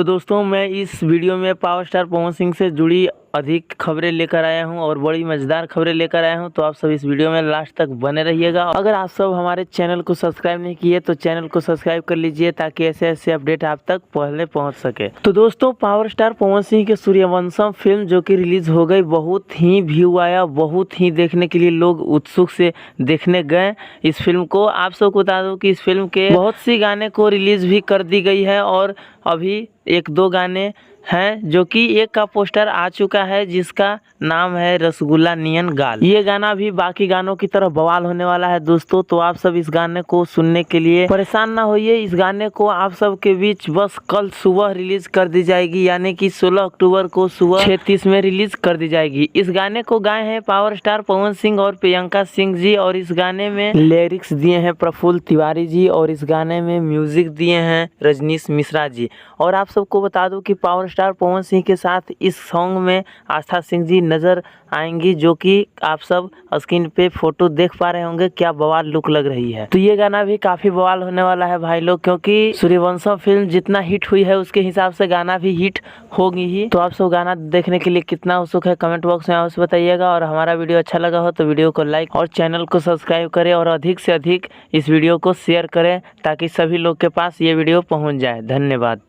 दोस्तों मैं इस वीडियो में पावर स्टार पवन सिंह से जुड़ी अधिक खबरें लेकर आया हूं और बड़ी मज़ेदार खबरें लेकर आया हूं, तो आप सब इस वीडियो में लास्ट तक बने रहिएगा। अगर आप सब हमारे चैनल को सब्सक्राइब नहीं किए तो चैनल को सब्सक्राइब कर लीजिए ताकि ऐसे ऐसे अपडेट आप तक पहले पहुंच सके। तो दोस्तों पावर स्टार पवन सिंह के सूर्यवंशम फिल्म जो कि रिलीज हो गई, बहुत ही व्यू आया, बहुत ही देखने के लिए लोग उत्सुक से देखने गए इस फिल्म को। आप सबको बता दूं कि इस फिल्म के बहुत सी गाने को रिलीज भी कर दी गई है और अभी एक दो गाने हैं, जो कि एक का पोस्टर आ चुका है जिसका नाम है रसगुल्ला नियन गाल। ये गाना भी बाकी गानों की तरह बवाल होने वाला है दोस्तों, तो आप सब इस गाने को सुनने के लिए परेशान ना होइए। इस गाने को आप सब के बीच बस कल सुबह रिलीज कर दी जाएगी, यानी कि 16 अक्टूबर को सुबह 6:30 में रिलीज कर दी जाएगी। इस गाने को गाए हैं पावर स्टार पवन सिंह और प्रियंका सिंह जी, और इस गाने में लिरिक्स दिए हैं प्रफुल्ल तिवारी जी, और इस गाने में म्यूजिक दिए हैं रजनीश मिश्रा जी। और आप सबको बता दूं कि पावर स्टार पवन सिंह के साथ इस सॉन्ग में आस्था सिंह जी नजर आएंगी, जो कि आप सब स्क्रीन पे फोटो देख पा रहे होंगे। क्या बवाल लुक लग रही है। तो ये गाना भी काफी बवाल होने वाला है भाई लोग, क्योंकि सूर्यवंशम फिल्म जितना हिट हुई है उसके हिसाब से गाना भी हिट होगी ही। तो आप सब गाना देखने के लिए कितना उत्सुक है कमेंट बॉक्स में अवश्य बताइएगा। और हमारा वीडियो अच्छा लगा हो तो वीडियो को लाइक और चैनल को सब्सक्राइब करें, और अधिक से अधिक इस वीडियो को शेयर करें ताकि सभी लोग के पास ये वीडियो पहुँच जाए। धन्यवाद।